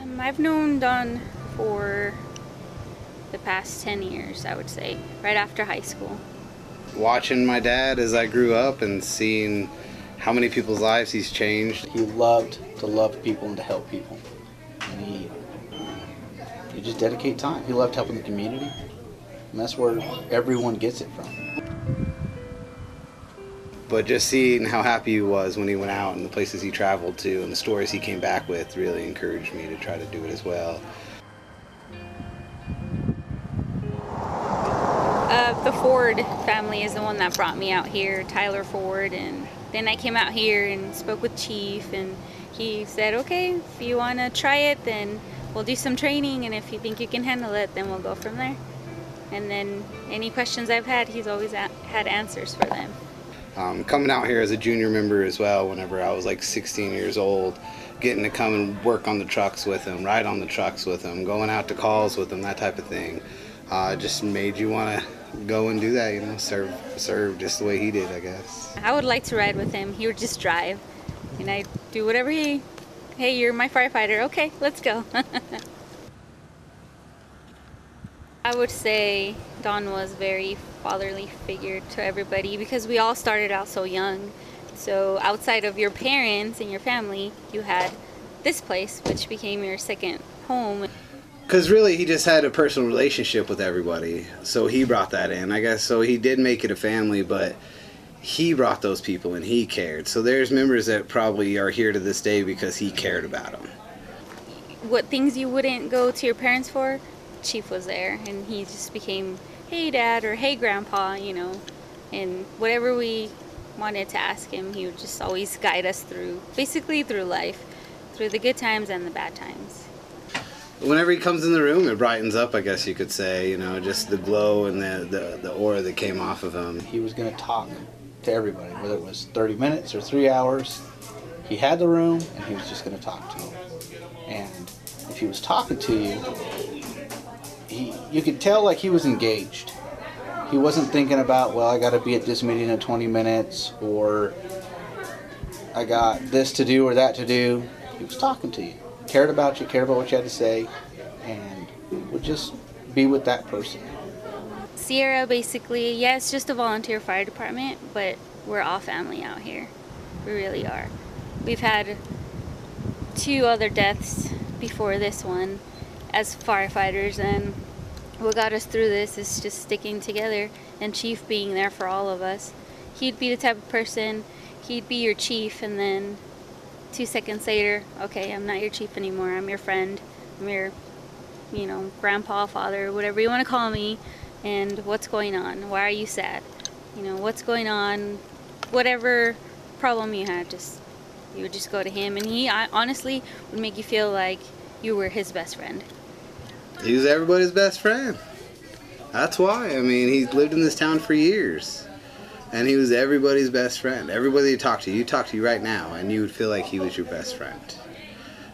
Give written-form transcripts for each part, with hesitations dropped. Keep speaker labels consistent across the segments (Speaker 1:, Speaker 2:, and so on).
Speaker 1: I've known Don for the past 10 years, I would say, right after high school.
Speaker 2: Watching my dad as I grew up and seeing how many people's lives he's changed.
Speaker 3: He loved to love people and to help people. And he just dedicate time. He loved helping the community. And that's where everyone gets it from.
Speaker 2: But just seeing how happy he was when he went out and the places he traveled to and the stories he came back with really encouraged me to try to do it as well.
Speaker 1: The Ford family is the one that brought me out here, Tyler Ford, and then I came out here and spoke with Chief, and he said, okay, if you want to try it, then we'll do some training, and if you think you can handle it, then we'll go from there. And then any questions I've had, he's always had answers for them.
Speaker 2: Coming out here as a junior member as well, whenever I was like 16 years old, getting to come and work on the trucks with him, ride on the trucks with him, going out to calls with him, that type of thing, just made you want to go and do that, you know, serve just the way he did, I guess.
Speaker 1: I would like to ride with him. He would just drive, and I'd do whatever hey, you're my firefighter, okay, let's go. I would say Don was very fatherly figure to everybody because we all started out so young. So outside of your parents and your family, you had this place, which became your second home.
Speaker 2: Because really he just had a personal relationship with everybody, so he brought that in, I guess. So he did make it a family, but he brought those people and he cared. So there's members that probably are here to this day because he cared about them.
Speaker 1: What things you wouldn't go to your parents for, Chief was there, and he just became, hey Dad, or hey Grandpa, you know, and whatever we wanted to ask him, he would just always guide us through, basically through life, through the good times and the bad times.
Speaker 2: Whenever he comes in the room, it brightens up, I guess you could say, you know, just the glow and the aura that came off of him.
Speaker 3: He was going to talk to everybody, whether it was 30 minutes or 3 hours. He had the room, and he was just going to talk to you. And if he was talking to you, you could tell like he was engaged. He wasn't thinking about, well, I got to be at this meeting in 20 minutes, or I got this to do or that to do. He was talking to you. Cared about you, cared about what you had to say, and would just be with that person.
Speaker 1: Sierra, basically, yeah, it's just a volunteer fire department, but we're all family out here. We really are. We've had 2 other deaths before this one as firefighters, and what got us through this is just sticking together and Chief being there for all of us. He'd be the type of person, he'd be your chief, and then 2 seconds later, okay, I'm not your chief anymore, I'm your friend, I'm your, you know, grandpa, father, whatever you want to call me, and what's going on? Why are you sad? You know, what's going on? Whatever problem you had, you would just go to him, and he honestly would make you feel like you were his best friend.
Speaker 2: He was everybody's best friend. That's why. I mean, he's lived in this town for years. And he was everybody's best friend. Everybody you talk to you right now, and you would feel like he was your best friend.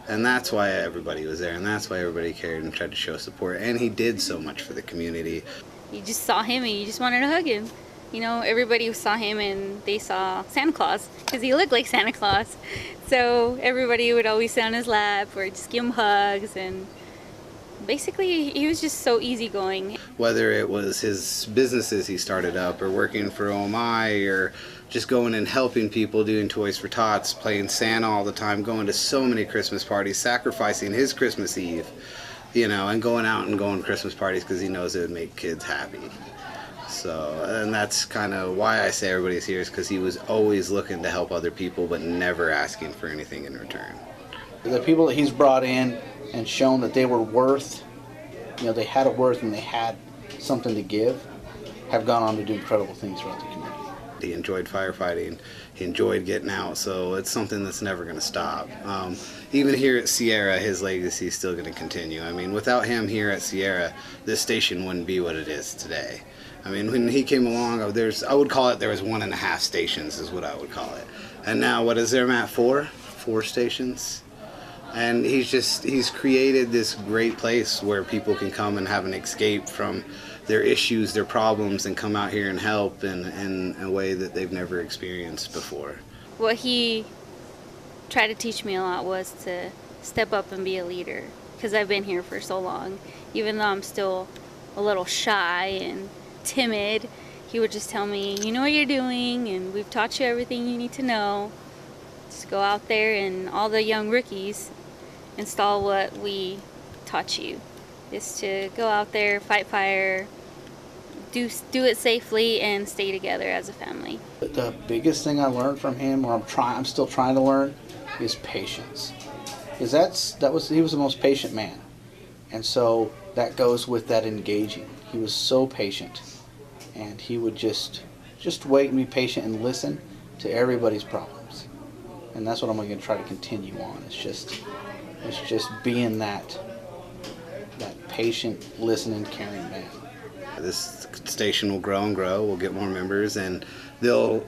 Speaker 2: And that's why everybody was there, and that's why everybody cared and tried to show support. And he did so much for the community.
Speaker 1: You just saw him and you just wanted to hug him. You know, everybody saw him and they saw Santa Claus, because he looked like Santa Claus. So everybody would always sit on his lap or just give him hugs, and basically, he was just so easygoing.
Speaker 2: Whether it was his businesses he started up, or working for OMI, or just going and helping people, doing Toys for Tots, playing Santa all the time, going to so many Christmas parties, sacrificing his Christmas Eve, you know, and going out and going to Christmas parties because he knows it would make kids happy. So, and that's kind of why I say everybody's here, is because he was always looking to help other people, but never asking for anything in return.
Speaker 3: The people that he's brought in and shown that they were worth, you know, they had a worth and they had something to give, have gone on to do incredible things throughout the community.
Speaker 2: He enjoyed firefighting, he enjoyed getting out, so it's something that's never going to stop. Even here at Sierra, his legacy is still going to continue. I mean, without him here at Sierra, this station wouldn't be what it is today. I mean, when he came along, I would call it, there was 1.5 stations is what I would call it. And now, what is there, Matt, 4? 4 stations? And he's created this great place where people can come and have an escape from their issues, their problems, and come out here and help in a way that they've never experienced before.
Speaker 1: What he tried to teach me a lot was to step up and be a leader. because I've been here for so long. Even though I'm still a little shy and timid, he would just tell me, you know what you're doing, and we've taught you everything you need to know. Just go out there, and all the young rookies install what we taught you. Is to go out there, fight fire, do it safely, and stay together as a family.
Speaker 3: The biggest thing I learned from him, or I'm still trying to learn, is patience. Because he was the most patient man, and so that goes with that engaging. He was so patient, and he would just wait and be patient and listen to everybody's problems, and that's what I'm going to try to continue on. It's just being that patient, listening, caring man.
Speaker 2: This station will grow and grow. We'll get more members, and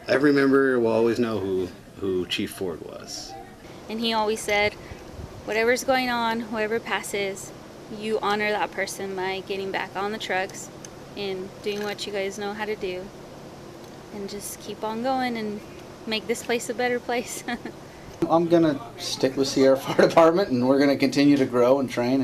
Speaker 2: every member will always know who Chief Ford was.
Speaker 1: And he always said, whatever's going on, whoever passes, you honor that person by getting back on the trucks and doing what you guys know how to do, and just keep on going and make this place a better place.
Speaker 3: I'm gonna stick with Sierra Fire Department, and we're gonna continue to grow and train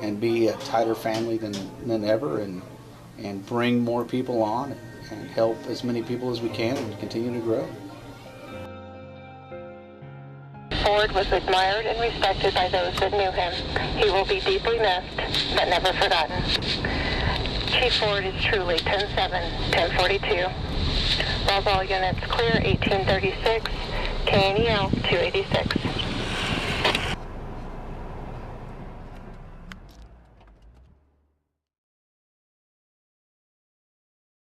Speaker 3: and be a tighter family than ever, and bring more people on and help as many people as we can and continue to grow.
Speaker 4: Ford was admired and respected by those that knew him. He will be deeply missed, but never forgotten. Chief Ford is truly 10-7, 1042. Roswell units clear 1836, KNEL 286.